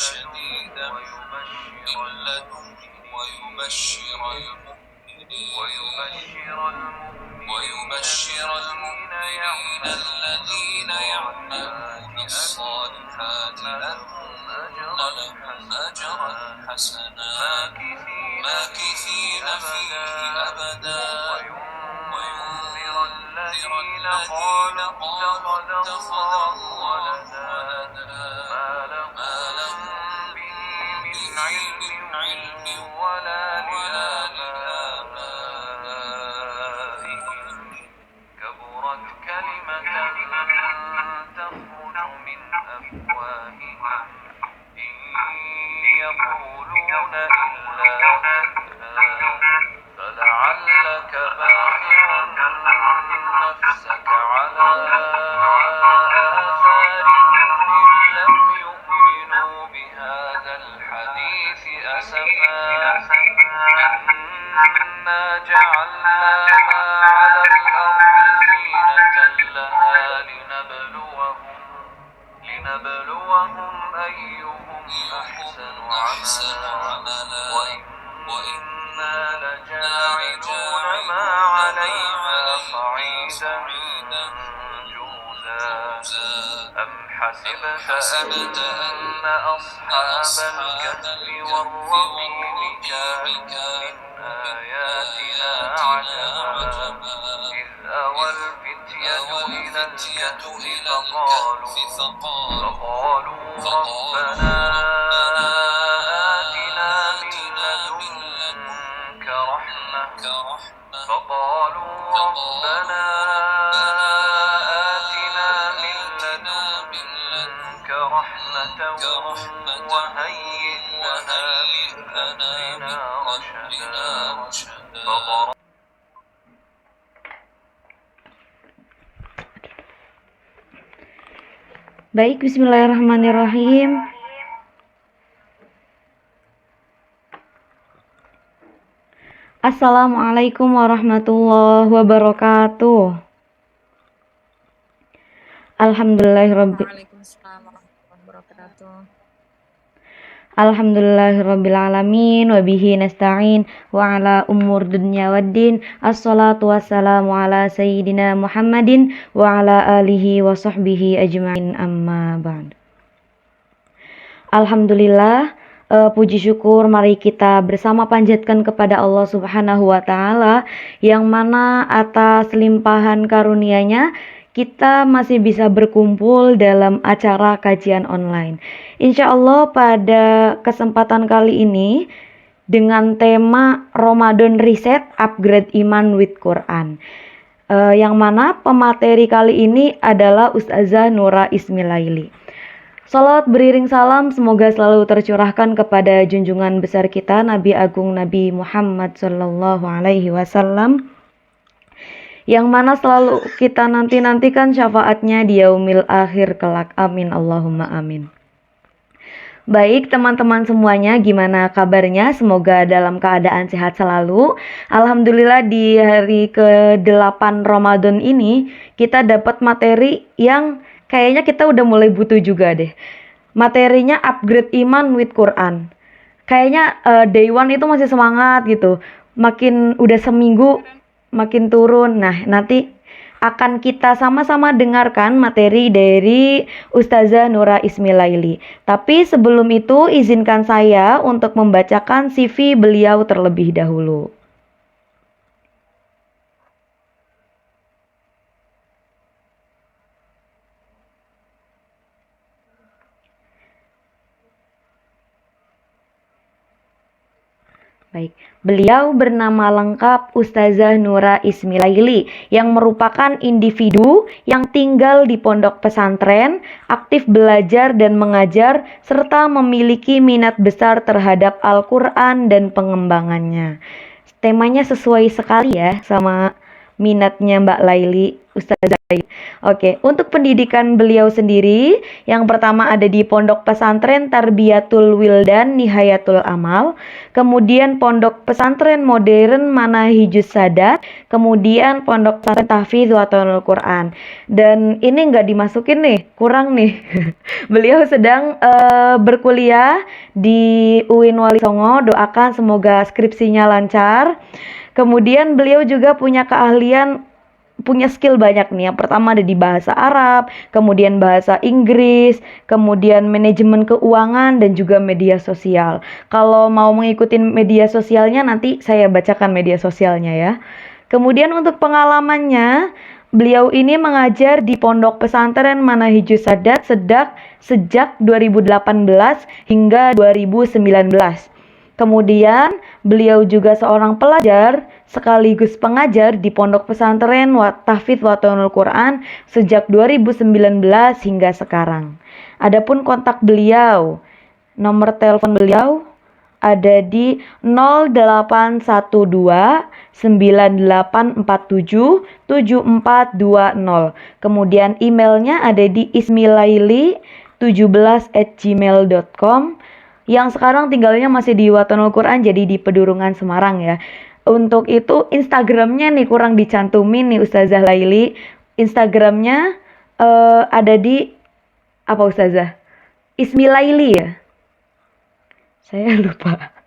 شديدا من لدنه ويبشر المؤمنين الذين يعملون الصالحات أن لهم أجرا حسنا ماكثين فيه أبدا وينذر الذين قالوا اتخذ الله ولدا ما لهم به من علم ولا لآبائهم كبرت كلمة تخرج من أفواههم إن يقولون إلا كذبا فلعلك باخع نفسك على آثارهم إن لم يؤمنوا بهذا الحديث أسفا إنا جعلنا ما على الأرض زينة لها لنبلوهم أيهم أحسن عملا وإنا لجاعلون ما عليها صعيدا جرزا أم حسبت أن أصحاب الكهف والرقيم كانوا من آياتنا عجبا إذ أوى الفتية إلى الكهف فقالوا ربنا آتنا من لدنك رحمة وهيئ لنا من أمرنا رشدا Baik, bismillahirrahmanirrahim. Assalamualaikum warahmatullahi wabarakatuh. Alhamdulillahirabbil alamin wa bihi nasta'in wa ala umur dunya waddin. Assalatu wassalamu ala sayyidina Muhammadin wa ala alihi wa sahbihi ajma'in, amma ba'd. Alhamdulillah, puji syukur mari kita bersama panjatkan kepada Allah Subhanahu wa taala yang mana atas limpahan karunia-Nya kita masih bisa berkumpul dalam acara kajian online. Insya Allah pada kesempatan kali ini dengan tema Ramadan Reset Upgrade Iman with Quran, yang mana pemateri kali ini adalah Ustazah Nura Ismilaili. Salawat beriring salam semoga selalu tercurahkan kepada junjungan besar kita Nabi Agung Nabi Muhammad Sallallahu Alaihi Wasallam, yang mana selalu kita nantikan syafaatnya di yaumil akhir kelak. Amin Allahumma amin. Baik teman-teman semuanya, gimana kabarnya? Semoga dalam keadaan sehat selalu. Alhamdulillah di hari ke-8 Ramadan ini kita dapat materi yang kayaknya kita udah mulai butuh juga deh. Materinya upgrade iman with Quran. Kayaknya day one itu masih semangat gitu. Makin udah seminggu makin turun. Nah, nanti akan kita sama-sama dengarkan materi dari Ustazah Nura Ismilaili. Tapi sebelum itu izinkan saya untuk membacakan CV beliau terlebih dahulu. Baik, beliau bernama lengkap Ustazah Nura Ismilaili yang merupakan individu yang tinggal di pondok pesantren, aktif belajar dan mengajar, serta memiliki minat besar terhadap Al-Quran dan pengembangannya. Temanya sesuai sekali ya sama minatnya Mbak Laili, Ustazah Oke, untuk pendidikan beliau sendiri, yang pertama ada di Pondok Pesantren Tarbiyatul Wildan Nihayatul Amal, kemudian Pondok Pesantren Modern Manahijus Sadat, kemudian Pondok Pesantren Tahfidz Watonul Quran. Dan ini nggak dimasukin nih, kurang nih. Beliau sedang berkuliah di UIN Wali Songo, doakan semoga skripsinya lancar. Kemudian beliau juga punya skill banyak nih. Yang pertama ada di bahasa Arab, kemudian bahasa Inggris, kemudian manajemen keuangan dan juga media sosial. Kalau mau mengikuti media sosialnya nanti saya bacakan media sosialnya ya. Kemudian untuk pengalamannya, beliau ini mengajar di Pondok Pesantren Manahijus Sadat sejak 2018 hingga 2019. Kemudian, beliau juga seorang pelajar sekaligus pengajar di Pondok Pesantren Tahfidz Watonul Quran sejak 2019 hingga sekarang. Adapun kontak beliau, nomor telepon beliau ada di 0812 9847 7420. Kemudian emailnya ada di ismilaili17@gmail.com. Yang sekarang tinggalnya masih di Watonul Quran, jadi di Pedurungan Semarang ya. Untuk itu Instagramnya nih kurang dicantumin nih Ustazah Laili. Instagramnya ada di apa Ustazah? Ismilaili ya? Saya lupa.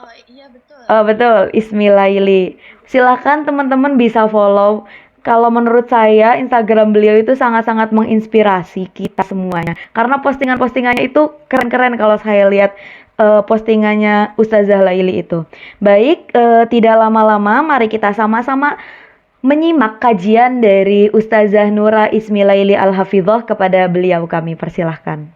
Oh iya betul. Betul, Ismilaili. Silahkan teman-teman bisa follow. Kalau menurut saya Instagram beliau itu sangat-sangat menginspirasi kita semuanya. Karena postingan-postingannya itu keren-keren kalau saya lihat postingannya Ustazah Laili itu. Baik, tidak lama-lama mari kita sama-sama menyimak kajian dari Ustazah Nura Ismilaili Al-Hafidhah kepada beliau kami persilahkan.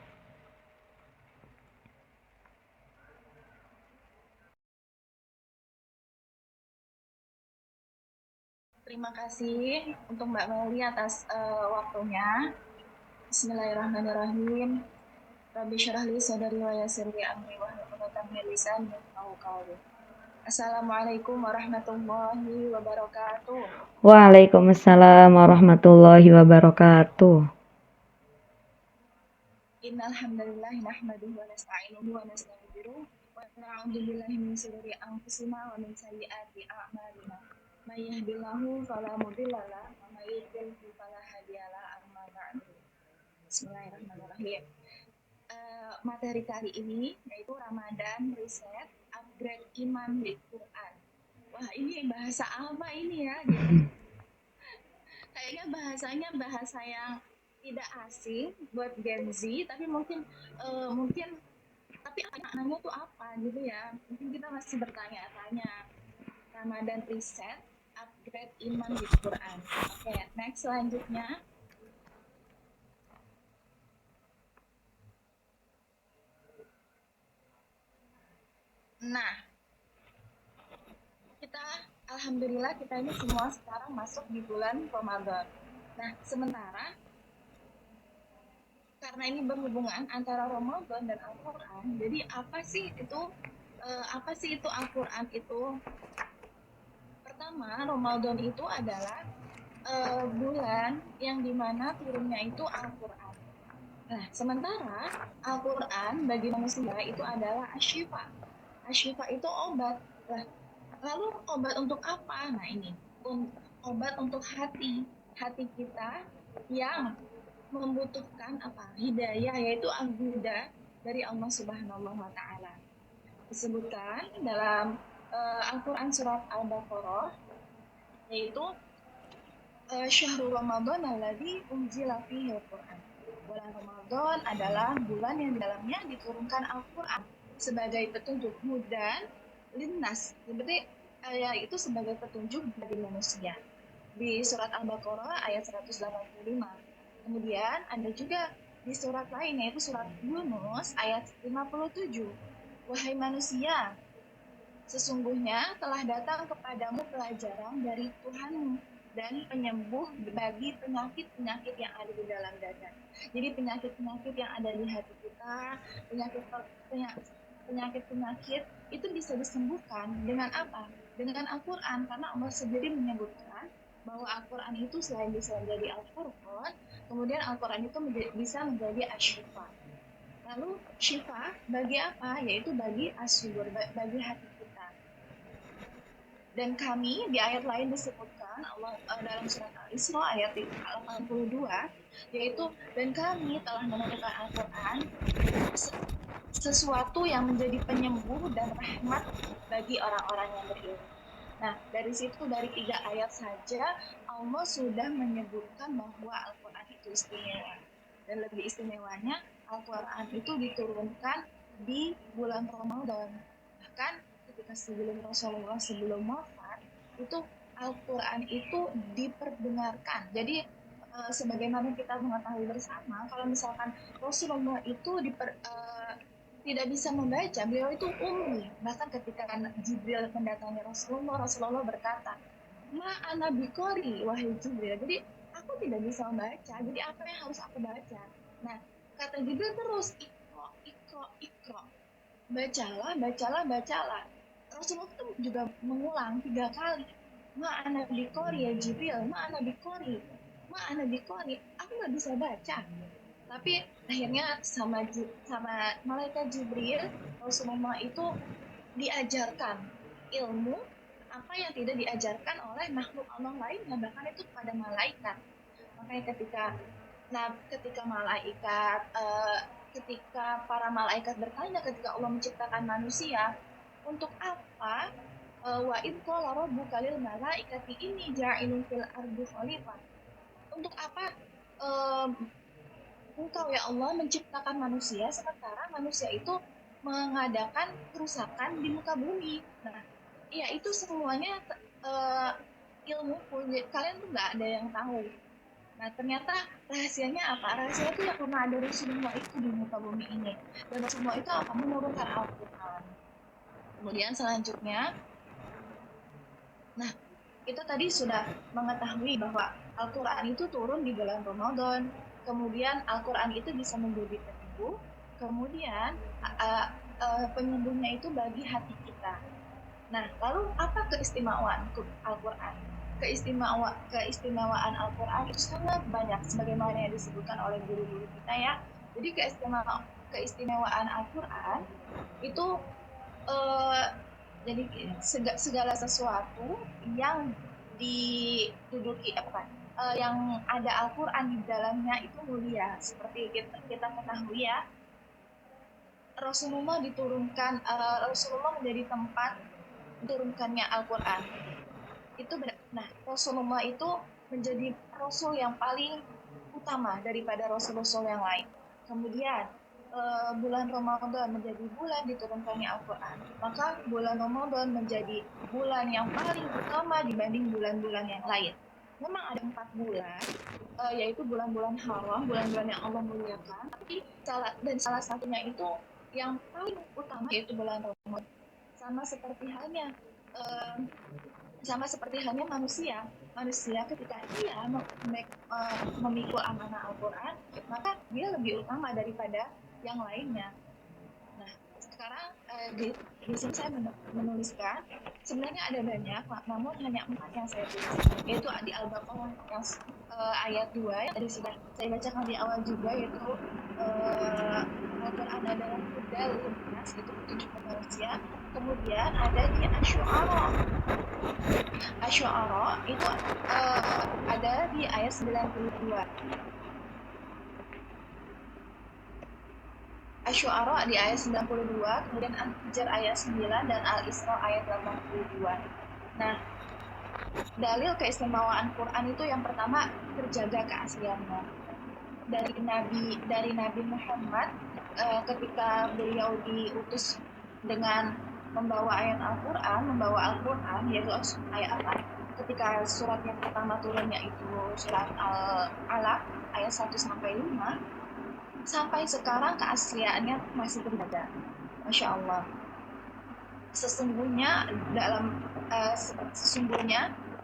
Terima kasih untuk Mbak Meli atas waktunya. Bismillahirrahmanirrahim. Rabbi syrah li sadri wa yassir li amri wahlul 'uqdatam min lisani yafqahu qawli. Assalamualaikum warahmatullahi wabarakatuh. Waalaikumsalam warahmatullahi wabarakatuh. Innal hamdalillah nahmaduhu wa nasta'inuhu wa nastaghfiruh wa na'udzu billahi min shururi anfusina wa min sayyiati a'malina. May yahdihillahu fala mudilla lahu wa may yudlil fala hadiya lahu. Amma ba'du. Bismillahirrahmanirrahim. Materi kali ini yaitu Ramadan Riset Upgrade Iman di Quran. Wah, ini bahasa apa ini ya? Gitu. Kayaknya bahasanya bahasa yang tidak asing buat Gen Z, tapi mungkin tapi maknanya tuh apa gitu ya? Mungkin kita masih bertanya-tanya. Ramadan Riset Upgrade Iman di Quran. Oke, next selanjutnya. Nah, alhamdulillah kita ini semua sekarang masuk di bulan Ramadan. Nah, sementara karena ini berhubungan antara Ramadan dan Al-Quran, jadi apa sih itu Al-Quran itu? Pertama, Ramadan itu adalah bulan yang dimana turunnya itu Al-Quran. Nah, sementara Al-Quran bagi manusia itu adalah asyifa. Asyifa itu obat. Nah, lalu obat untuk apa? Nah ini, obat untuk hati kita yang membutuhkan hidayah, yaitu al-huda dari Allah Subhanahu wa Ta'ala. Disebutkan dalam Al-Quran surat Al-Baqarah, yaitu syahrul Ramadan alladzi unzila fihi al-Quran. Bulan Ramadan adalah bulan yang di dalamnya diturunkan Al-Quran sebagai petunjuk hudan linnas, berarti itu sebagai petunjuk bagi manusia. Di surat Al-Baqarah ayat 185. Kemudian ada juga di surat lain, yaitu surat Yunus ayat 57. Wahai manusia, sesungguhnya telah datang kepadamu pelajaran dari Tuhanmu dan penyembuh bagi penyakit-penyakit yang ada di dalam dada. Jadi penyakit-penyakit yang ada di hati kita, penyakit-penyakit itu bisa disembuhkan dengan apa? Dengan Al-Quran, karena Allah sendiri menyebutkan bahwa Al-Quran itu selain bisa menjadi Al-Furqan, kemudian Al-Quran itu bisa menjadi asyifa. Lalu syifa bagi apa? Yaitu bagi as-sudur, bagi hati kita. Dan kami di ayat lain disebutkan Allah dalam surat Al-Isra ayat 82, yaitu dan kami telah menurunkan Al-Quran sesuatu yang menjadi penyembuh dan rahmat bagi orang-orang yang berilmu. Nah, dari situ dari 3 ayat saja Allah sudah menyebutkan bahwa Al-Quran itu istimewa. Dan lebih istimewanya Al-Quran itu diturunkan di bulan Ramadan. Bahkan ketika sebelum Rasulullah sebelum wafat itu Al-Quran itu diperdengarkan. Jadi sebagaimana kita mengetahui bersama, kalau misalkan Rasulullah itu tidak bisa membaca, beliau itu ummi. Bahkan ketika Jibril mendatangi Rasulullah berkata, "Ma ana biqori, wahai Jibril." Jadi aku tidak bisa membaca, jadi apa yang harus aku baca? Nah, kata Jibril terus, ikro. Bacalah, bacalah, bacalah. Rasulullah itu juga mengulang 3 kali. Ma ana biqori ya Jibril, ma ana biqori. Ma ana biqori. Aku nggak bisa baca. Tapi akhirnya sama malaikat Jibril, Rasulullah itu diajarkan ilmu apa yang tidak diajarkan oleh makhluk Allah lainnya, bahkan itu kepada malaikat. Makanya ketika para malaikat bertanya ketika Allah menciptakan manusia, untuk apa wa id qala rabbuka lil malaikati inni ja'ilun fil ardi khalifah. Untuk apa Engkau ya Allah menciptakan manusia sementara manusia itu mengadakan kerusakan di muka bumi. Nah, ya itu semuanya ilmu kalian tuh nggak ada yang tahu. Nah, ternyata rahasianya apa? Rahasianya itu ya karena ada Rasulullah itu di muka bumi ini. Dan Rasulullah itu akan menurunkan Al-Quran. Kemudian selanjutnya, nah, kita tadi sudah mengetahui bahwa Al-Quran itu turun di bulan Ramadan. Kemudian Al-Quran itu bisa menjadi penyembuh. Kemudian penyembuhnya itu bagi hati kita. Nah, lalu apa keistimewaan Al-Quran? Keistimewaan Al-Quran itu sangat banyak, sebagaimana yang disebutkan oleh guru-guru kita ya. Jadi keistimewaan Al-Quran itu jadi segala sesuatu yang diduduki yang ada Al-Quran di dalamnya itu mulia. Seperti kita ketahui ya, Rasulullah menjadi tempat diturunkannya Al-Quran. Nah, Rasulullah itu menjadi Rasul yang paling utama daripada Rasul-Rasul yang lain. Kemudian bulan Ramadan menjadi bulan diturunkannya Al-Quran, maka bulan Ramadan menjadi bulan yang paling utama dibanding bulan-bulan yang lain. Memang ada 4 bulan, yaitu bulan-bulan haram, bulan-bulan yang Allah muliakan, tapi salah satunya itu yang paling utama yaitu bulan Ramadan. Sama seperti halnya manusia ketika dia memikul amanah Al-Quran, maka dia lebih utama daripada yang lainnya. Nah, sekarang di sini saya menuliskan sebenarnya ada banyak, namun hanya 4 yang saya tulis, yaitu di Al-Baqarah yang ayat 2 yang tadi sudah saya bacakan di awal juga, yaitu Al-Quran adalah huda linnas, itu petunjuk manusia. Kemudian ada di Asy-Syu'ara itu ada di ayat 92. Asy-Syu'ara di ayat 92, kemudian Al-Hijr ayat 9 dan Al-Isra ayat 82. Nah, dalil keistimewaan Quran itu yang pertama terjaga keasliannya. Dari Nabi Muhammad ketika beliau diutus dengan membawa Al-Quran, yaitu ayat apa? Ketika surat yang pertama turunnya itu surat Al-Alaq ayat 1 sampai 5, sampai sekarang keasliannya masih terjaga. Masya Allah. Sesungguhnya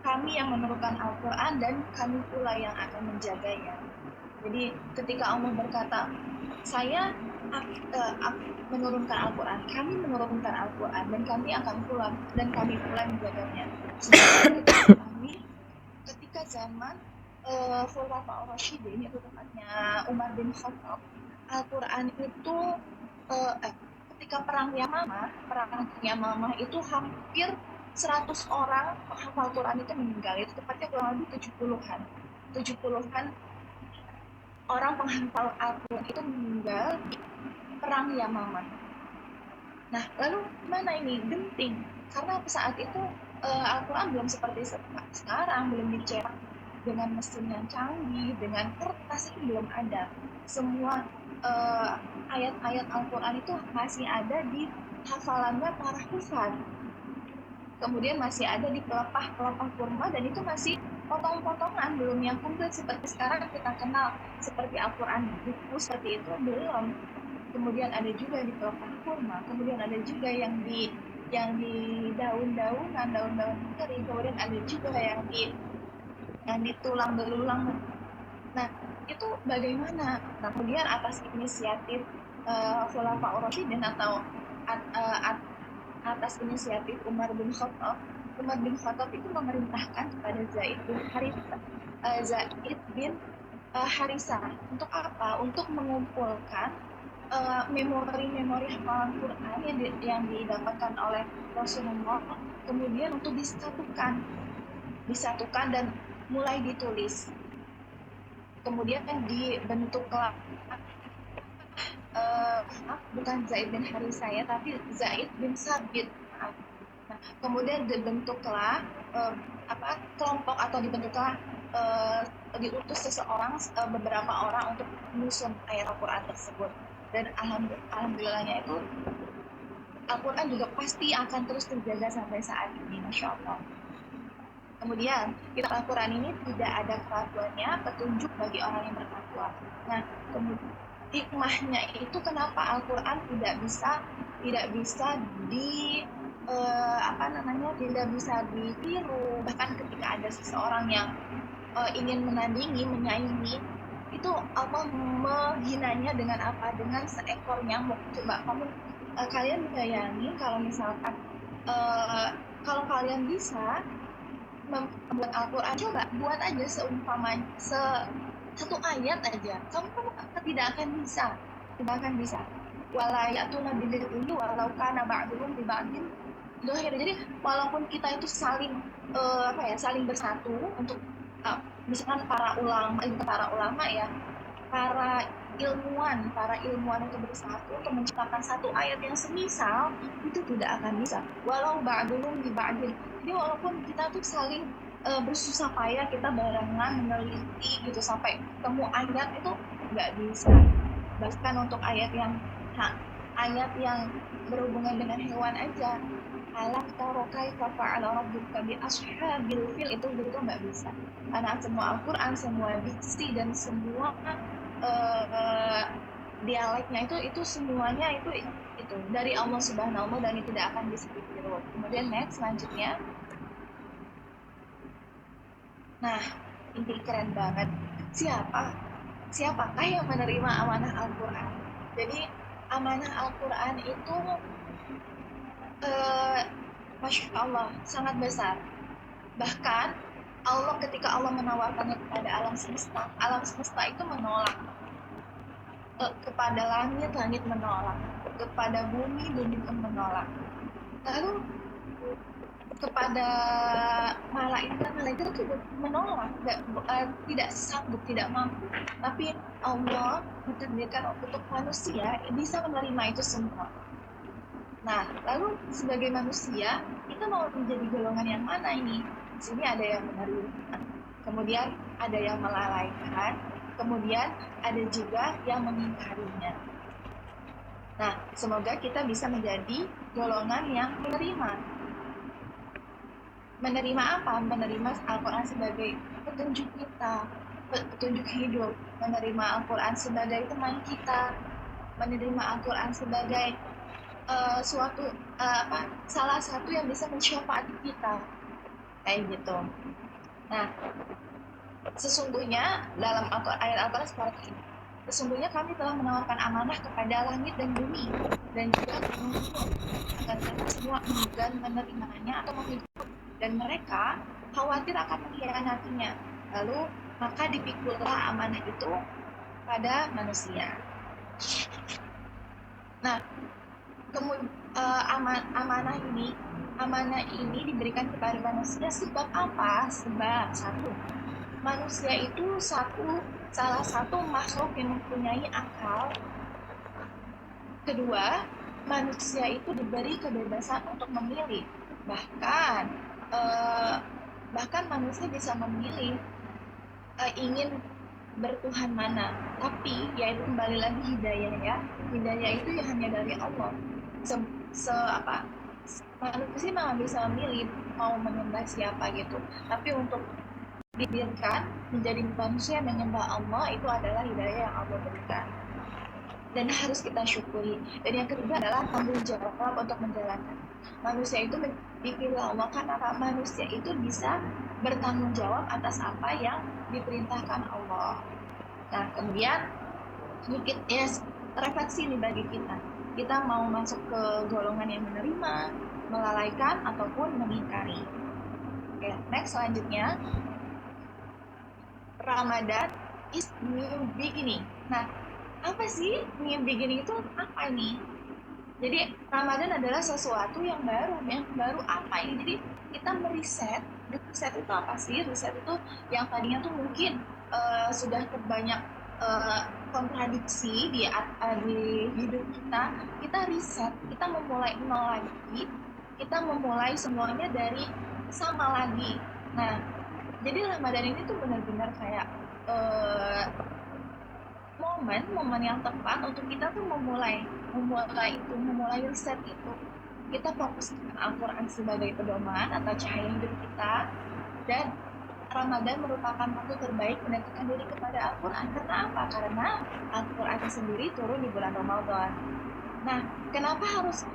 kami yang menurunkan Al-Quran dan kami pula yang akan menjaganya. Jadi ketika Allah berkata, saya menurunkan Al-Quran, kami menurunkan Al-Quran dan kami pula menjaganya. Ketika ketika zaman Khulafaur Rasyidin, itu tepatnya Umar bin Khattab, Al-Quran itu ketika perang Yamamah itu hampir 100 orang penghafal Quran itu meninggal. Itu tepatnya kurang lebih 70-an orang penghafal Al-Quran itu meninggal di perang Yamamah. Nah, lalu mana ini? Genting. Karena saat itu Al-Quran belum seperti sekarang, belum dicetak dengan mesin yang canggih, dengan kertas itu belum ada. Semua ayat-ayat Al-Quran itu masih ada di hafalannya para hufaz. Kemudian masih ada di pelepah kurma, dan itu masih potong-potongan, belum yang komplit seperti sekarang kita kenal seperti Al-Quran buku seperti itu, belum. Kemudian ada juga di pelepah kurma, kemudian ada juga yang di daun-daunan, daun-daun kering, kemudian ada juga yang di tulang belulang. Nah, itu bagaimana? Nah, kemudian atas inisiatif Khulafaur Rasyidin atau atas inisiatif Umar bin Khattab itu memerintahkan kepada Zaid bin Harisah untuk apa? Untuk mengumpulkan memori-memori hafalan Quran yang didapatkan oleh Rasulullah, kemudian untuk disatukan dan mulai ditulis. Kemudian dibentuklah bukan Zaid bin Harisah ya, tapi Zaid bin Sabit. Nah, kemudian dibentuklah kelompok atau dibentuklah diutus beberapa orang untuk menyusun ayat Al-Quran tersebut. Dan alhamdulillahnya itu Al-Quran juga pasti akan terus terjaga sampai saat ini, Masya Allah. Kemudian kitab Al-Quran ini tidak ada keraguannya, petunjuk bagi orang yang bertakwa. Nah, kemudian hikmahnya itu kenapa Al-Quran tidak bisa tidak bisa ditiru. Bahkan ketika ada seseorang yang ingin menandingi, menyaingi, itu Allah menghinanya dengan apa? Dengan seekor nyamuk. Coba kalian bayangin kalau misalkan kalau kalian bisa membuat Al-Quran, coba buat aja satu ayat aja, kamu tidak akan bisa. Wala ya'tuna bimithlihi walau kana ba'duhum li ba'din dhahir. Jadi walaupun kita itu saling bersatu untuk misalkan para ulama ya, para ilmuwan itu bersatu untuk menciptakan satu ayat yang semisal, itu tidak akan bisa. Walau ba'duhum li ba'din. Jadi walaupun kita tuh saling bersusah payah, kita barengan meneliti gitu sampai ketemu ayat, itu nggak bisa. Bahkan untuk ayat yang berhubungan dengan hewan aja, alam tara kaifa fa'ala rabbuka bi ashabil fil, itu nggak bisa. Karena semua Al-Quran, semua diksi dan semua dialeknya itu semuanya itu dari Allah Subhanahu wa Ta'ala, dan itu tidak akan bisa ditiru. Kemudian next selanjutnya. Nah, ini keren banget. Siapakah yang menerima amanah Al-Quran? Jadi amanah Al-Quran itu Masya Allah sangat besar. Bahkan ketika Allah menawarkannya kepada alam semesta itu menolak. Kepada langit menolak, kepada bumi pun menolak. Lalu kepada malaikat itu menolak, tidak sanggup, tidak mampu. Tapi Allah mentakdirkan untuk manusia bisa menerima itu semua. Nah, lalu sebagai manusia kita mau menjadi golongan yang mana ini? Di sini ada yang menerima, kemudian ada yang melalaikan, kemudian ada juga yang mengingkarinya. Nah, semoga kita bisa menjadi golongan yang menerima. Menerima apa? Menerima Al-Quran sebagai petunjuk kita, petunjuk hidup. Menerima Al-Quran sebagai teman kita. Menerima Al-Quran sebagai salah satu yang bisa mensyafaati kita. Kayak gitu. Nah, sesungguhnya dalam ayat Al-Quran seperti ini. Sesungguhnya kami telah menawarkan amanah kepada langit dan bumi, dan juga manusia, agar mereka semua enggan menerimanya atau mengikuti, dan mereka khawatir akan mengkhianatinya. Lalu maka dipikullah amanah itu pada manusia. Nah, amanah ini diberikan kepada manusia sebab apa? Sebab satu, manusia itu salah satu makhluk yang mempunyai akal. Kedua, manusia itu diberi kebebasan untuk memilih. Bahkan manusia bisa memilih ingin bertuhan mana, tapi yaitu kembali lagi hidayah ya. Hidayah itu ya hanya dari Allah. Manusia memang bisa memilih mau menyembah siapa gitu, tapi untuk dibiarkan menjadi manusia menyembah Allah itu adalah hidayah yang Allah berikan dan harus kita syukuri. Dan yang ketiga adalah tanggung jawab untuk menjalankan. Manusia itu dipilih Allah karena manusia itu bisa bertanggung jawab atas apa yang diperintahkan Allah. Nah, kemudian sedikit refleksi nih bagi kita. Kita mau masuk ke golongan yang menerima, melalaikan, ataupun mengingkari. Oke, next selanjutnya. Ramadan is new beginning. Nah, apa sih new beginning itu apa nih? Jadi Ramadan adalah sesuatu yang baru apa ini? Jadi kita meriset itu apa sih? Riset itu yang tadinya tuh mungkin sudah terbanyak kontradiksi di hidup kita riset, kita memulai nol lagi, kita memulai semuanya dari sama lagi. Nah, jadi Ramadan ini tuh benar-benar kayak momen yang tepat untuk kita tuh memulai riset itu. Kita fokus dengan Al-Quran sebagai pedoman atau cahaya hidup kita, dan Ramadan merupakan waktu terbaik mendekatkan diri kepada Al-Quran. Karena apa? Karena Al-Quran sendiri turun di bulan Ramadan. Nah, kenapa harus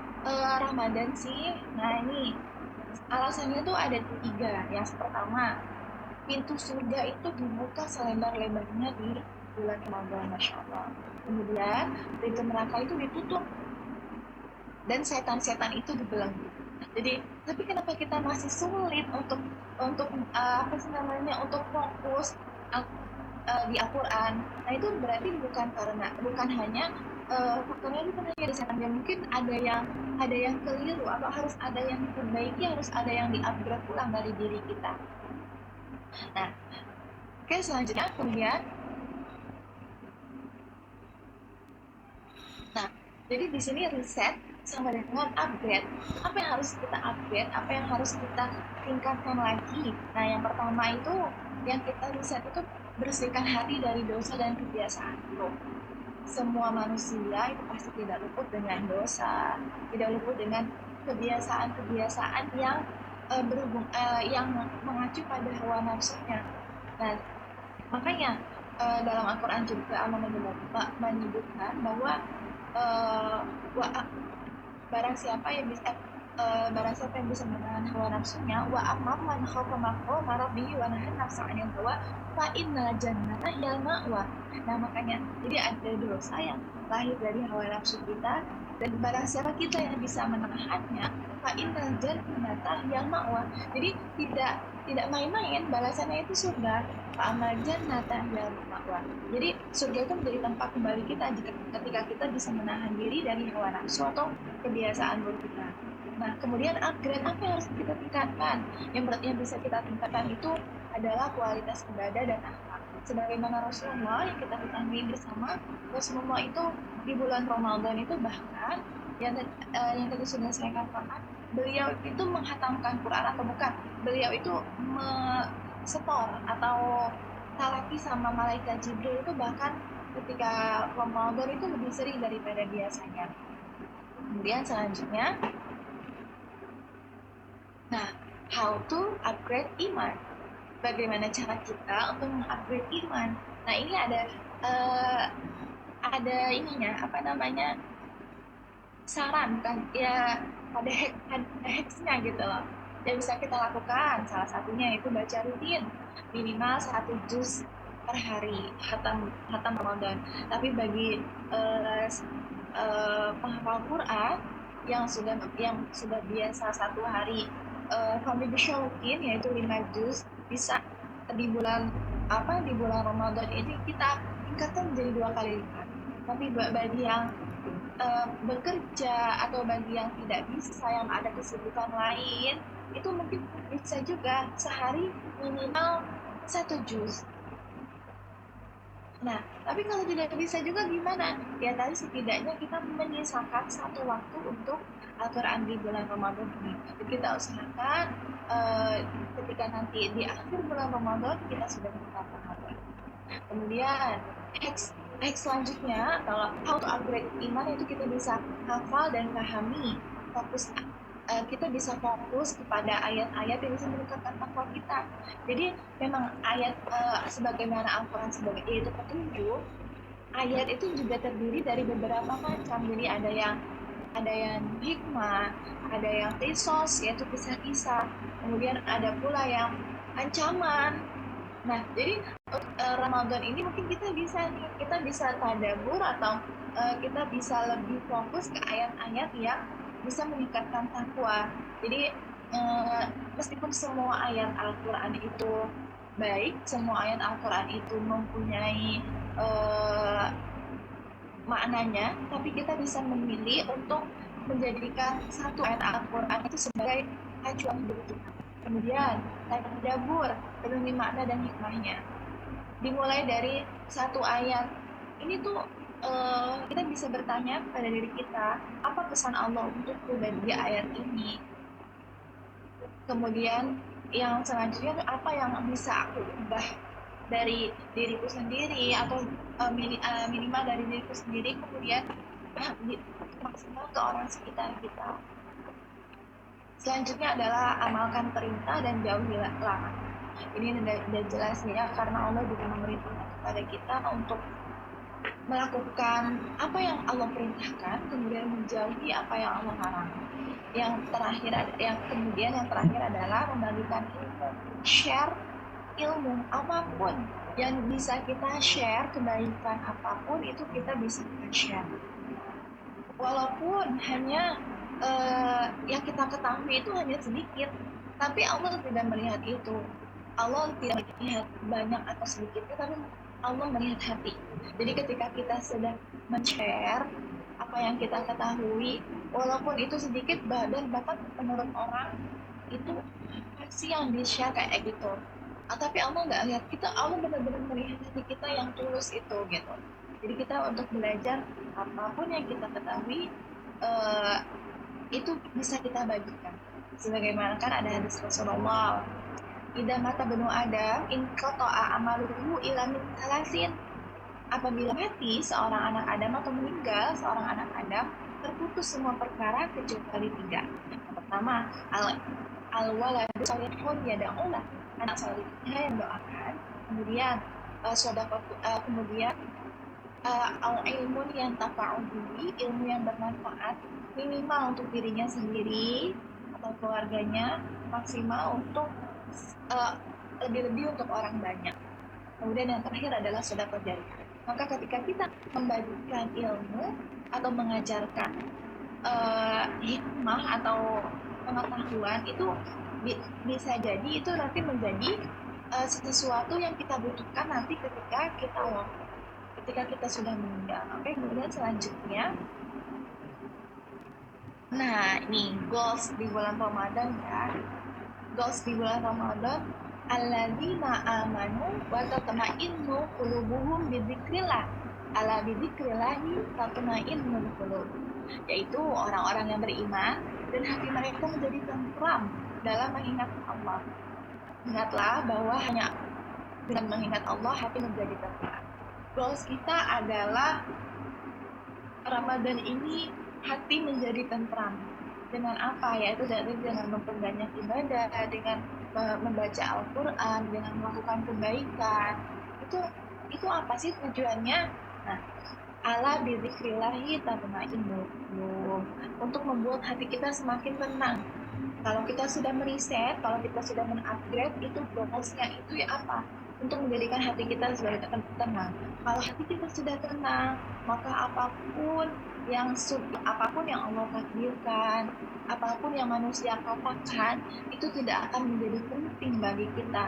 Ramadan sih? Nah, ini alasannya tuh ada 3. Yang pertama, pintu surga itu dibuka selebar-lebarnya di bulan Ramadan, Masya Allah. Kemudian pintu neraka itu ditutup dan setan-setan itu dibelenggu. Jadi, tapi kenapa kita masih sulit untuk untuk fokus di Al-Quran? Nah, itu berarti bukan hanya faktornya itu hanya di setan. Ya, mungkin ada yang keliru atau harus ada yang diperbaiki, harus ada yang di-upgrade ulang dari diri kita. Nah, oke, selanjutnya kemudian. Nah, jadi di sini riset sama dengan upgrade. Apa yang harus kita upgrade? Apa yang harus kita tingkatkan lagi? Nah, yang pertama itu yang kita riset itu bersihkan hati dari dosa dan kebiasaan buruk. Semua manusia itu pasti tidak luput dengan dosa, tidak luput dengan kebiasaan-kebiasaan yang yang mengacu pada hawa nafsunya. Nah, makanya dalam Al-Quran juga Allah menyebutkan bahwa barang siapa yang bisa menahan hawa nafsunya, wa amma man khafa maqama rabbih wa nahan nafsa 'anil hawa fa innal jannata hiyal ma'wa. Nah, makanya jadi ada dosa yang lahir dari hawa nafsu kita, dan barang siapa kita yang bisa menahannya, fa innal jannata hiyal ma'wa. Jadi tidak main-main, balasannya itu surga. Fa amal jannata hiyal ma'wa. Jadi surga itu menjadi tempat kembali kita ketika kita bisa menahan diri dari hawa nafsu atau kebiasaan buruk kita. Nah, kemudian upgrade apa yang harus kita tingkatkan? Yang bisa kita tingkatkan itu adalah kualitas ibadah dan akhlak. Sebagaimana Rasulullah yang kita ketahui bersama, Rasulullah itu di bulan Ramadan itu bahkan yang tadi sudah saya katakan, beliau itu menghatamkan Quran atau bukan, beliau itu setor atau talaki sama malaikat Jibril itu bahkan ketika Ramadan itu lebih sering daripada biasanya. Kemudian selanjutnya, nah, how to upgrade iman? Bagaimana cara kita untuk mengupgrade iman? Nah, ini ada ininya, saran kan? Ya, ada hacksnya gitu loh. Yang bisa kita lakukan, salah satunya itu baca rutin minimal 1 juz per hari, khatam Ramadan. Tapi bagi penghafal Quran yang sudah biasa 1 hari kami bisa rutin, yaitu 5 juz, bisa di bulan di bulan Ramadan ini kita tingkatkan menjadi 2 kali lipat. Tapi bagi yang bekerja atau bagi yang tidak bisa, yang ada kesibukan lain, itu mungkin bisa juga sehari minimal 1 juz. Nah, tapi kalau tidak bisa juga gimana? Ya tadi setidaknya kita menyisakan satu waktu untuk Al-Quran di bulan Ramadan ini. Jadi kita usahakan ketika nanti di akhir bulan Ramadan kita sudah menetapkan Al-Quran. Kemudian hacks selanjutnya kalau how to upgrade iman itu kita bisa hafal dan pahami, kita bisa fokus kepada ayat-ayat yang bisa meningkatkan takwa kita. Jadi memang ayat sebagaimana Al-Quran sebagai yaitu petunjuk, ayat itu juga terdiri dari beberapa macam. Jadi ada yang hikmah, ada yang qisas yaitu kisah-kisah, kemudian ada pula yang ancaman. Nah, jadi Ramadan ini mungkin kita bisa tadabbur atau kita bisa lebih fokus ke ayat-ayat yang bisa meningkatkan takwa. Jadi meskipun semua ayat Al-Quran itu baik, semua ayat Al-Quran itu mempunyai maknanya, tapi kita bisa memilih untuk menjadikan satu ayat Al-Quran itu sebagai acuan hidup kita. Kemudian tadabbur, renungi makna dan hikmahnya. Dimulai dari satu ayat. Ini tuh kita bisa bertanya pada diri kita, apa pesan Allah untukku dari ayat ini? Kemudian yang selanjutnya apa yang bisa aku ubah dari diriku sendiri atau minimal dari diriku sendiri, kemudian maksimal ke orang sekitar kita. Selanjutnya adalah amalkan perintah dan jauhi larangan. Ini udah jelas ya, karena Allah juga memerintahkan kepada kita untuk melakukan apa yang Allah perintahkan, kemudian menjauhi apa yang Allah larang. Yang terakhir adalah membagikan ilmu, share ilmu apapun yang bisa kita share, kebaikan apapun itu kita bisa share. Walaupun hanya yang kita ketahui itu hanya sedikit, tapi Allah tidak melihat itu. Allah tidak melihat banyak atau sedikitnya, tapi Allah melihat hati. Jadi ketika kita sedang men-share apa yang kita ketahui, walaupun itu sedikit dan bahkan menurut orang itu pasti yang di-share kayak gitu. Tapi Allah nggak lihat kita, Allah benar-benar melihat hati kita yang tulus itu gitu. Jadi kita untuk belajar apapun yang kita ketahui itu bisa kita bagikan. Sebagaimana kan ada hadis Rasulullah, idza mata benu Adam in qata'a amaluhu ila min salasin. Apabila mati seorang anak Adam atau meninggal seorang anak Adam, terputus semua perkara kecuali 3. Yang pertama, al-waladu salihun yad'ulah, anak salihnya yang doakan. Kemudian kemudian al-ilmun yang tafa'uhi, ilmu yang bermanfaat minimal untuk dirinya sendiri atau keluarganya, maksimal untuk lebih-lebih untuk orang banyak. Kemudian yang terakhir adalah sedekah jariah. Maka ketika kita membagikan ilmu atau mengajarkan hikmah atau pengetahuan, itu bisa jadi itu nanti menjadi sesuatu yang kita butuhkan nanti ketika kita sudah meninggal. Oke, kemudian selanjutnya, nah ini goals di bulan Ramadan ya. Goals di bulan Ramadan, alladzina amanu wa tatma'innu qulubuhum bidzikrillah. Ala bidzikrillahi tatma'innul qulub. Yaitu orang-orang yang beriman dan hati mereka menjadi tentram dalam mengingat Allah. Ingatlah bahwa hanya dengan mengingat Allah hati menjadi tentram. Goals kita adalah Ramadan ini hati menjadi tentram. Dengan apa? Yaitu dengan memperbanyak ibadah, dengan membaca Al-Quran, dengan melakukan kebaikan. Itu apa sih tujuannya? Nah, ala bidzikrillahi tatma'innul qulub, untuk membuat hati kita semakin tenang. Kalau kita sudah meriset, kalau kita sudah men-upgrade, itu goalsnya itu ya apa? Untuk menjadikan hati kita sebagai tenang. Kalau hati kita sudah tenang, maka apapun yang Allah takdirkan, apapun yang manusia katakan, itu tidak akan menjadi penting bagi kita.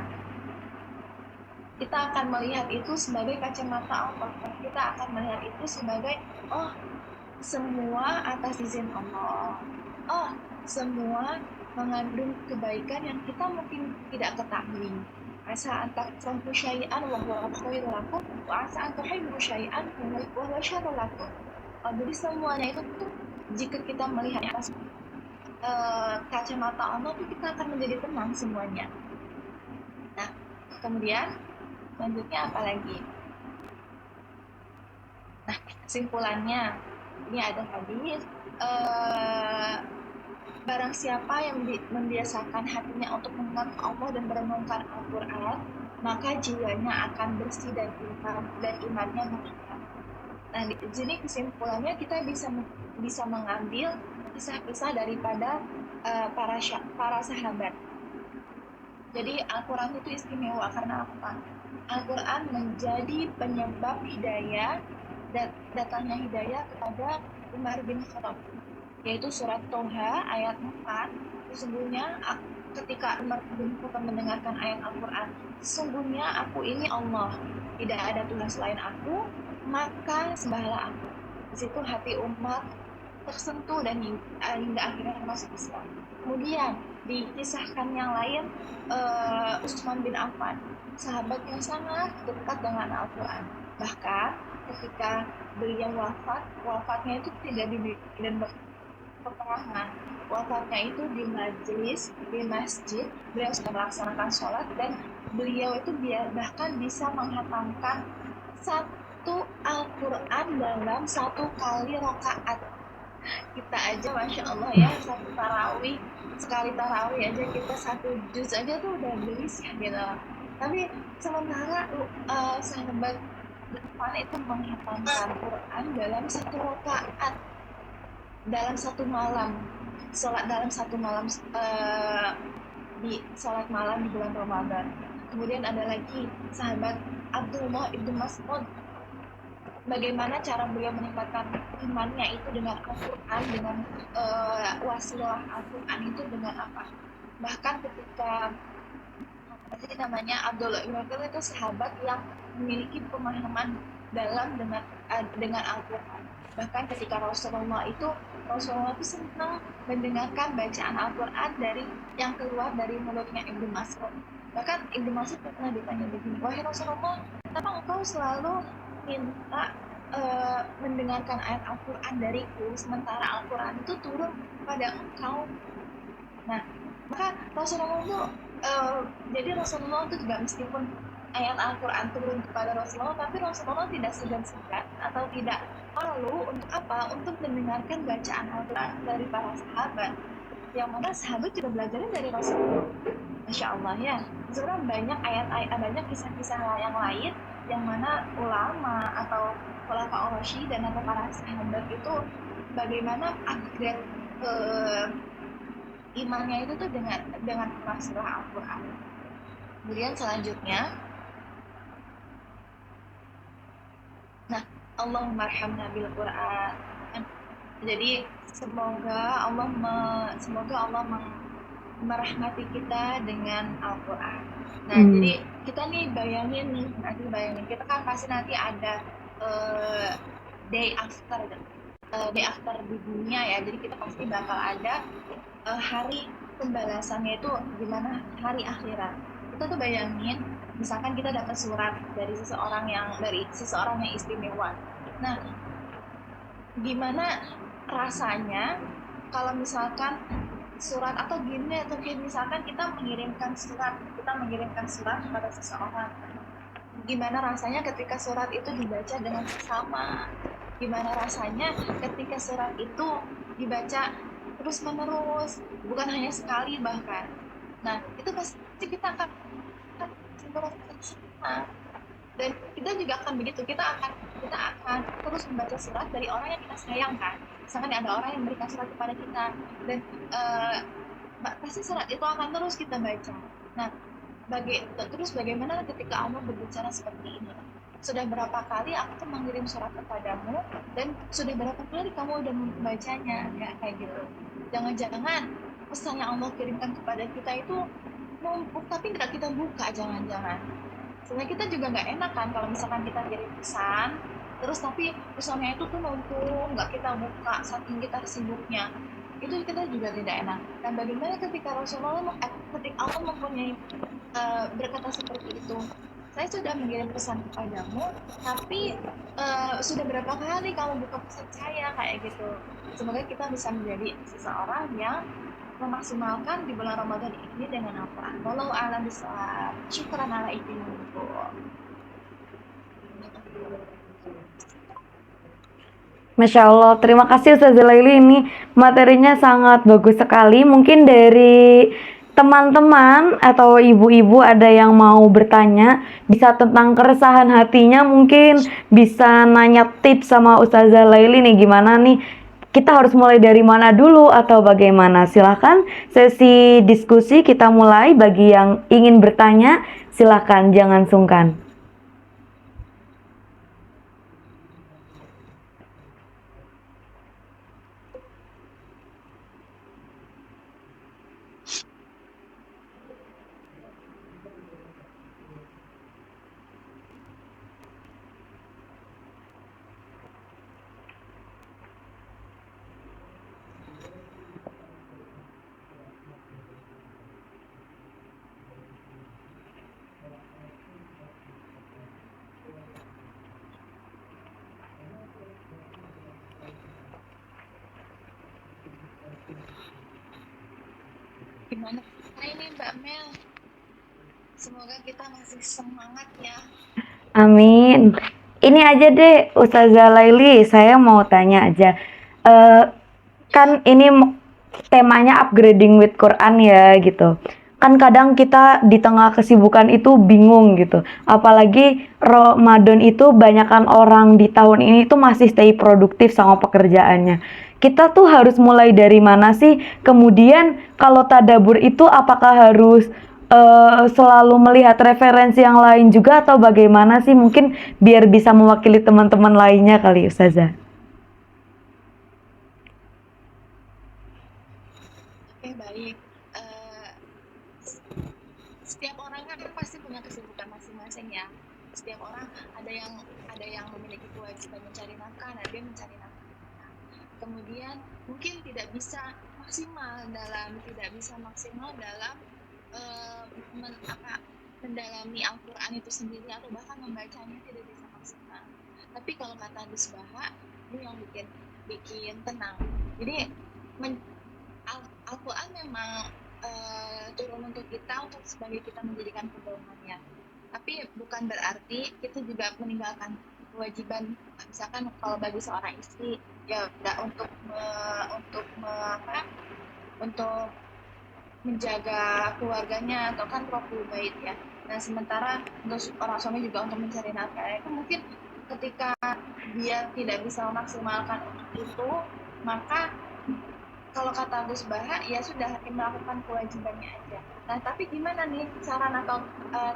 kita akan melihat itu sebagai kacamata Allah. Kita akan melihat itu sebagai, oh, semua atas izin Allah. Oh, semua mengandung kebaikan yang kita mungkin tidak ketahui. Asa an takrahu syai'an wa huwa khairun lakum wa asa an tuhibbu syai'an wa huwa syarrun lakum. Jadi semuanya itu tuh jika kita melihatnya atas kacamata Allah tuh kita akan menjadi tenang semuanya. Nah, kemudian selanjutnya apa lagi? Nah, kesimpulannya ini ada hadis, barang siapa yang membiasakan hatinya untuk mengingat Allah dan merenungkan Al-Quran, maka jiwanya akan bersih dan imannya meningkat. Nah, di sini kesimpulannya kita bisa mengambil kisah-kisah daripada para sahabat. Jadi Al-Quran itu istimewa karena apa? Al-Quran menjadi penyebab hidayah, datangnya hidayah kepada Umar bin Khattab, yaitu surat Toha ayat 4. Sesungguhnya ketika Umar bin Khattab mendengarkan ayat Al-Quran, sesungguhnya aku ini Allah, tidak ada Tuhan selain aku, maka sembahlah aku. Di situ hati Umar tersentuh dan hingga akhirnya masuk Islam. Kemudian dikisahkan yang lain, Utsman bin Affan, sahabat yang sangat dekat dengan Al-Quran. Bahkan ketika beliau wafatnya itu tidak di peperangan, wafatnya itu di masjid, beliau sedang melaksanakan sholat dan beliau itu bahkan bisa menghatamkan satu Al-Quran dalam satu kali rakaat. Kita aja Masya Allah ya, sekali tarawih aja kita 1 juz aja tuh udah gelisah gitu. Tapi sementara sahabat depan itu menghatamkan Quran dalam 1 rakaat dalam 1 malam, sholat dalam 1 malam, di sholat malam di bulan Ramadan. Kemudian ada lagi sahabat Abdullah ibnu Mas'ud, bagaimana cara beliau meningkatkan imannya itu dengan Al-Quran, dengan wasilah Al-Quran itu dengan apa? Bahkan ketika Abdullah ibn Mas'ud itu sahabat yang memiliki pemahaman dalam dengan Al-Quran. Bahkan ketika Rasulullah itu senang mendengarkan bacaan Al-Quran dari yang keluar dari mulutnya Ibnu Mas'ud. Bahkan Ibnu Mas'ud pernah ditanya begini, wahai Rasulullah, kenapa engkau selalu minta mendengarkan ayat Al-Quran dariku, sementara Al-Quran itu turun kepada engkau? Nah, maka Rasulullah itu jadi Rasulullah itu juga meskipun ayat Al-Quran turun kepada Rasulullah, tapi Rasulullah tidak segan-segan atau tidak malu untuk apa? Untuk mendengarkan bacaan Al-Quran dari para sahabat, yang mana sahabat juga belajarnya dari Rasulullah. Masya Allah ya, sebenarnya banyak ayat-ayat, banyak kisah-kisah yang lain yang mana ulama atau khulafaur rasyidin atau para sahabat itu bagaimana upgrade imannya itu tuh dengan surah Al-Quran. Kemudian selanjutnya, nah, Allahumma arhamna bil Quran. Jadi semoga Allah merahmati kita dengan Al-Quran. Nah, jadi kita nih bayangin kita kan pasti nanti ada day after di dunia ya. Jadi kita pasti bakal ada hari pembalasannya itu gimana, hari akhirat. Kita tuh bayangin misalkan kita dapat surat dari seseorang yang istimewa. Nah, gimana rasanya kalau misalkan surat atau kayak misalkan kita mengirimkan surat kepada seseorang, gimana rasanya ketika surat itu dibaca dengan seksama, gimana rasanya ketika surat itu dibaca terus menerus, bukan hanya sekali bahkan. Nah, itu pasti kita akan merasa, dan kita juga akan begitu, kita akan terus membaca surat dari orang yang kita sayangkan. Misalkan ada orang yang memberikan surat kepada kita, dan pasti surat itu akan terus kita baca. Nah, terus bagaimana ketika Allah berbicara seperti ini? Sudah berapa kali aku mengirim surat kepadamu, dan sudah berapa kali kamu udah membacanya, ya kayak gitu. Jangan-jangan pesan yang Allah kirimkan kepada kita itu numpuk tapi tidak kita buka, jangan-jangan. Sebenarnya kita juga nggak enak kan kalau misalkan kita kirim pesan, terus tapi pesannya itu tuh numpuk, nggak kita buka saking kita sibuknya. Itu kita juga tidak enak. Dan bagaimana ketika ketika Allah mempunyai berkata seperti itu, saya sudah mengirim pesan kepadamu, tapi sudah berapa kali kamu buka pesan saya kayak gitu. Semoga kita bisa menjadi seseorang yang memaksimalkan di bulan Ramadan ini dengan apa? Wallahu a'lam bishawab. Syukran ala idinku. Masya Allah, terima kasih Ustazah Laili, ini materinya sangat bagus sekali. Mungkin dari teman-teman atau ibu-ibu ada yang mau bertanya, bisa tentang keresahan hatinya, mungkin bisa nanya tips sama Ustazah Laili nih, gimana nih kita harus mulai dari mana dulu atau bagaimana. Silahkan sesi diskusi kita mulai. Bagi yang ingin bertanya, silahkan jangan sungkan. Gimana ini Mbak Mel? Semoga kita masih semangat ya. Amin. Ini aja deh Ustazah Laili, saya mau tanya aja. Kan ini temanya upgrading with Quran ya gitu. Kan kadang kita di tengah kesibukan itu bingung gitu. Apalagi Ramadan itu banyakan orang di tahun ini tuh masih stay produktif sama pekerjaannya. Kita tuh harus mulai dari mana sih? Kemudian kalau tadabur itu apakah harus selalu melihat referensi yang lain juga atau bagaimana sih? Mungkin biar bisa mewakili teman-teman lainnya kali Ustazah. Oke, baik. Setiap orang kan pasti punya kesibukan masing-masing ya. Setiap orang ada yang memiliki kewajiban mencari nafkah, ada yang mencari nafkah. Kemudian mungkin tidak bisa maksimal dalam mendalami Al-Quran itu sendiri atau bahkan membacanya tidak bisa maksimal. Tapi kalau kata Gus Baha, ini yang bikin tenang. Jadi Al-Quran memang turun untuk kita sebagai kita menjadikan pedomannya. Tapi bukan berarti kita juga meninggalkan kewajiban, misalkan kalau bagi seorang istri ya udah untuk menjaga keluarganya atau kan rohul bait ya. Nah sementara untuk orang suami juga untuk mencari nafkah itu mungkin ketika dia tidak bisa memaksimalkan itu, maka kalau kata Gus Baha ya sudah melakukan kewajibannya aja. Nah tapi gimana nih saran atau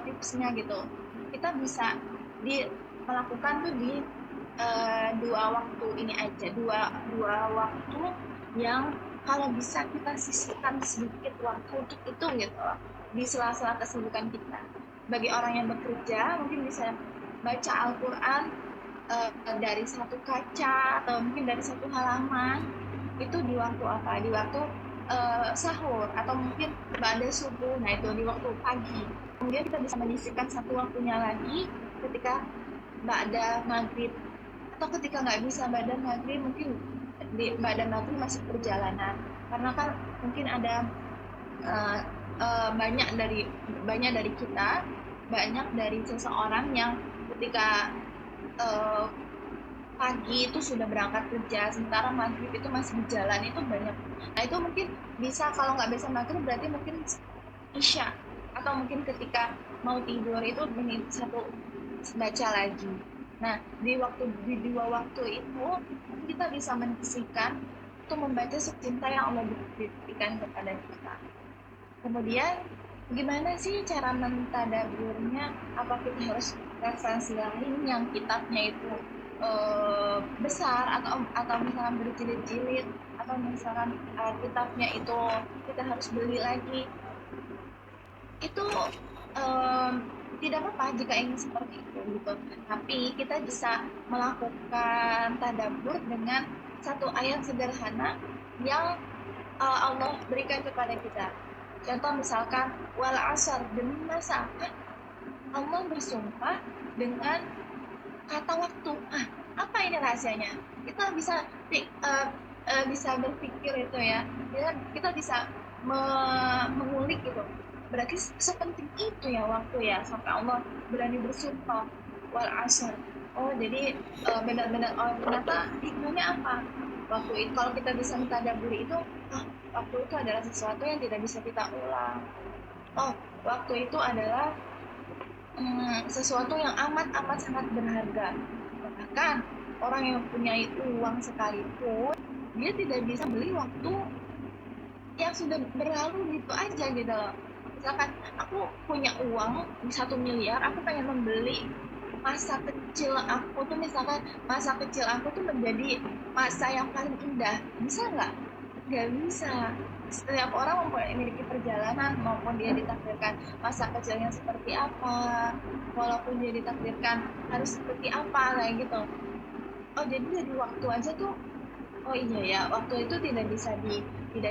tipsnya gitu? Kita bisa melakukan tuh di dua waktu ini aja, dua waktu yang kalau bisa kita sisihkan sedikit waktu untuk itu gitu di sela-sela kesibukan kita. Bagi orang yang bekerja mungkin bisa baca Al-Quran dari satu kaca atau mungkin dari satu halaman, itu di waktu apa? Di waktu sahur atau mungkin ba'da subuh. Nah itu di waktu pagi. Kemudian kita bisa menyisihkan satu waktunya lagi ketika ba'da maghrib, atau ketika nggak bisa ba'da maghrib mungkin di ba'da maghrib masih perjalanan, karena kan mungkin ada banyak dari seseorang yang ketika pagi itu sudah berangkat kerja, sementara maghrib itu masih di jalan, itu banyak. Nah itu mungkin bisa, kalau nggak bisa maghrib berarti mungkin isya, atau mungkin ketika mau tidur itu satu baca lagi. Nah di dua waktu itu kita bisa menyisihkan untuk membaca secinta yang Allah berikan kepada kita. Kemudian gimana sih cara mentadaburnya? Apa kita harus referensi lain yang kitabnya itu besar atau misalkan berjilid-jilid, atau misalkan kitabnya itu kita harus beli lagi? Itu em, tidak apa-apa jika ingin seperti itu gitu. Tapi kita bisa melakukan tadabbur dengan satu ayat sederhana yang Allah berikan kepada kita. Contoh misalkan wal asar, demi masa. Allah bersumpah dengan kata waktu. Apa ini rahasianya? Kita bisa bisa berpikir itu ya. Kita bisa mengulik gitu. Berarti sepenting itu ya waktu ya sampai Allah berani bersumpah wal asar. Oh jadi benar-benar ternyata hikmahnya apa? Waktu itu kalau kita bisa mentadaburi itu, waktu itu adalah sesuatu yang tidak bisa kita ulang. Oh, waktu itu adalah sesuatu yang amat-amat sangat berharga. Bahkan orang yang mempunyai uang sekalipun, dia tidak bisa beli waktu yang sudah berlalu gitu aja gitu loh. Misalkan aku punya uang 1 miliar, aku pengen membeli masa kecil aku tuh, misalkan masa kecil aku tuh menjadi masa yang paling indah. Bisa nggak? Nggak bisa. Setiap orang memiliki perjalanan, maupun dia ditakdirkan masa kecilnya seperti apa, walaupun dia ditakdirkan harus seperti apa kayak gitu. Oh jadi dari waktu aja tuh, oh iya ya, waktu itu tidak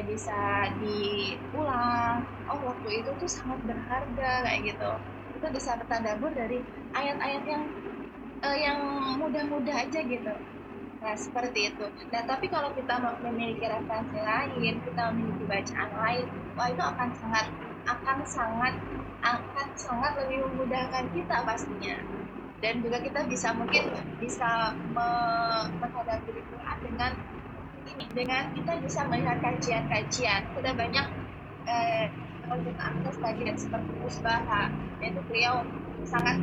bisa diulang. Oh waktu itu tuh sangat berharga kayak gitu. Kita bisa bertadabbur dari ayat-ayat yang mudah-mudah aja gitu. Nah, seperti itu. Nah, tapi kalau kita memiliki referensi lain, kita memiliki bacaan lain, wah itu akan sangat lebih memudahkan kita pastinya. Dan juga kita bisa mungkin bisa menghadapi Quran dengan kita bisa melihat kajian-kajian. Sudah banyak kalau kita akses kajian seperti Musbaha, yaitu beliau sangat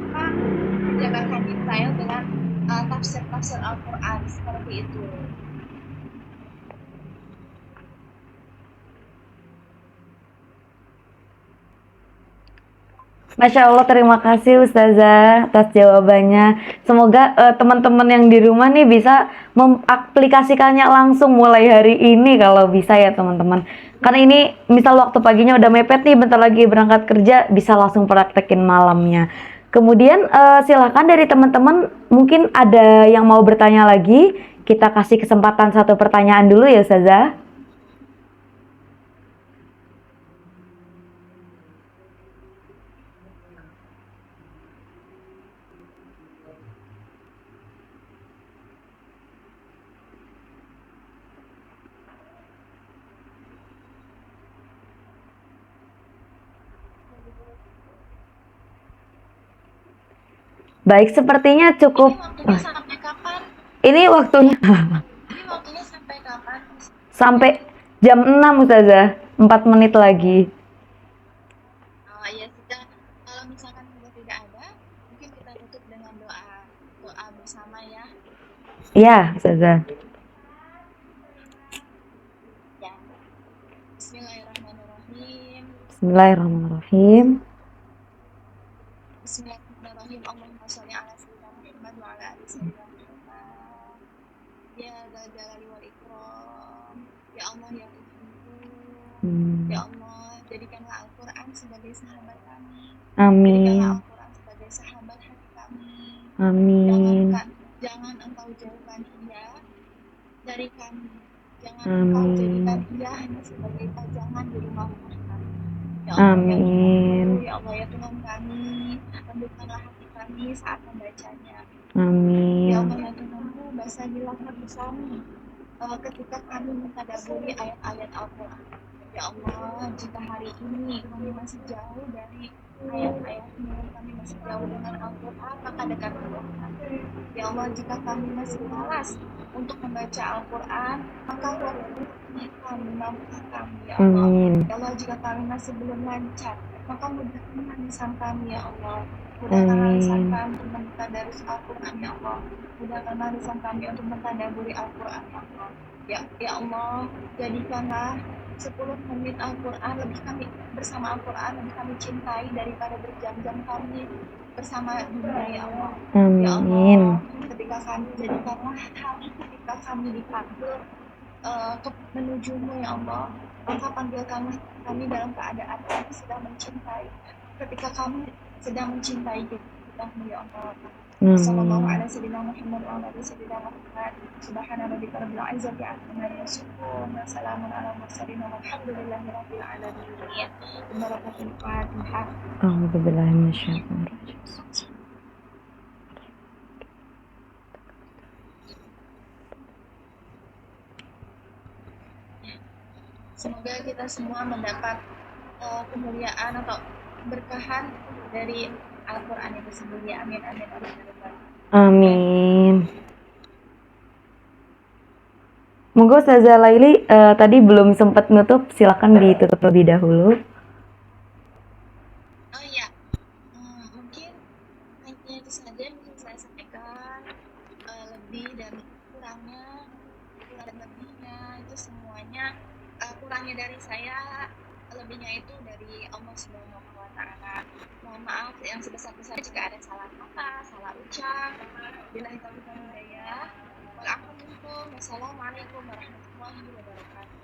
menjabarkan detail dengan tafsir-tafsir Al-Quran seperti itu. Masya Allah, terima kasih Ustazah atas jawabannya. Semoga teman-teman yang di rumah nih bisa mengaplikasikannya langsung mulai hari ini kalau bisa ya teman-teman. Karena ini misal waktu paginya udah mepet nih, bentar lagi berangkat kerja, bisa langsung praktekin malamnya. Kemudian silakan dari teman-teman, mungkin ada yang mau bertanya lagi. Kita kasih kesempatan satu pertanyaan dulu ya Ustazah. Baik, sepertinya cukup. Ini waktunya sampai kapan? Ini waktunya Ini waktunya sampai kapan? sampai jam 6 Ustazah, 4 menit lagi. Oh ya sudah, kalau misalkan sudah tidak ada, mungkin kita tutup dengan doa bersama ya. Ya, Ustazah. Ya. Bismillahirrahmanirrahim. Bismillahirrahmanirrahim. Bismillahirrahmanirrahim. Allahumma sholli ala sayyidina Muhammad wa ala ali sayyidina Muhammad. Ya dzal jalali wal ikram. Ya Allah ya Tuhanku. Ya Allah, jadikanlah Al-Quran sebagai sahabat kami. Amin. Jadikanlah Al-Quran sebagai sahabat hati kami. Amin. Jangan engkau jauhkan ia dari kami. Jangan Amin. engkau jadikan ia hanya sebagai pajangan di rumah kami. Ya Allah, Amin. ya Allah ya Tuhan kami, lembutkanlah hati kami saat membacanya. Amin. Ya Allah ya Tuhanku, basahilah hati kami ketika kami mentadabburi ayat-ayat Al-Quran. Ya Allah, jika hari ini kami masih jauh dari ayat-ayat-Mu, kami masih jauh dengan Al-Quran, maka dekatkanlah kami. Ya Allah, jika kami masih malas untuk membaca Al-Quran, maka waktu kami, mampukan kami, ya Allah. Amin. Ya Allah, jika kami masih belum lancar, maka mudahkanlah lisan kami, ya Allah. Mudahkanlah lisan kami untuk mentadabburi Al-Quran, ya Allah. Mudahkanlah lisan kami untuk mentadabburi Al-Quran, ya Allah. Ya Allah, jadikanlah 10 menit Al-Quran lebih kami bersama Al-Quran lebih kami cintai daripada berjam-jam kami bersama dunia, ya Allah. Ya Allah, ketika kami dipanggil menuju-Mu, ya Allah, maka panggil kami dalam keadaan kami sedang mencintai ketika kamu sedang mencintai kita, ya Allah. Sallallahu Amin. ala sayyidina Muhammad wa ala sayyidina Muhammad. Subhana rabbika rabbil izzati amma yasifun. Wa salamun ala mursalin walhamdulillahi rabbil alamin. Barakatul Fatihah. A'udzubillahi minasyaitonir rajim. Semoga kita semua mendapat kemuliaan atau berkahan dari Al-Quran itu sendiri. Amin, amin, amin, amin. Amin. Monggo Ustazah Laili, tadi belum sempat nutup, silakan ditutup lebih dahulu. Oh iya, mungkin hanya itu saja yang bisa saya sampaikan. Lebih dan kurangnya, kurang dan lebihnya itu semuanya kurangnya dari saya, lebihnya itu dari Allah Subhanahu wa Ta'ala. Mohon maaf yang sebesar-besarnya jika ada salah kata, salah ucap. Billahi taufiq wal hidayah. Wassalamualaikum warahmatullahi wabarakatuh.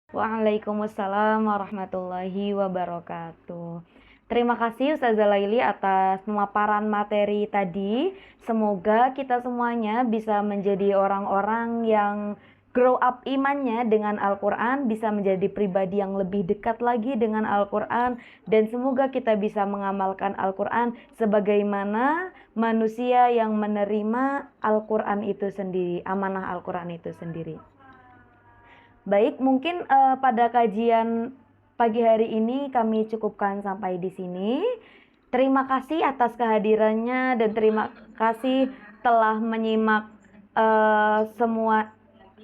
Waalaikumsalam warahmatullahi wabarakatuh. Terima kasih Ustazah Laili atas pemaparan materi tadi. Semoga kita semuanya bisa menjadi orang-orang yang grow up imannya dengan Al-Quran, bisa menjadi pribadi yang lebih dekat lagi dengan Al-Quran, dan semoga kita bisa mengamalkan Al-Quran sebagaimana manusia yang menerima Al-Quran itu sendiri, amanah Al-Quran itu sendiri. Baik, mungkin pada kajian pagi hari ini kami cukupkan sampai di sini. Terima kasih atas kehadirannya dan terima kasih telah menyimak semua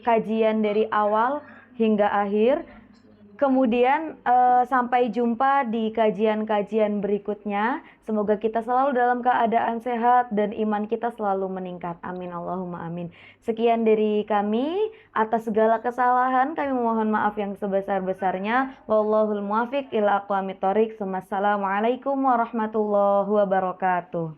kajian dari awal hingga akhir. Kemudian sampai jumpa di kajian-kajian berikutnya. Semoga kita selalu dalam keadaan sehat dan iman kita selalu meningkat. Amin Allahumma amin. Sekian dari kami. Atas segala kesalahan kami mohon maaf yang sebesar-besarnya. Wallahul muwaffiq ila aqwamit thoriq. Wassalamualaikum warahmatullahi wabarakatuh.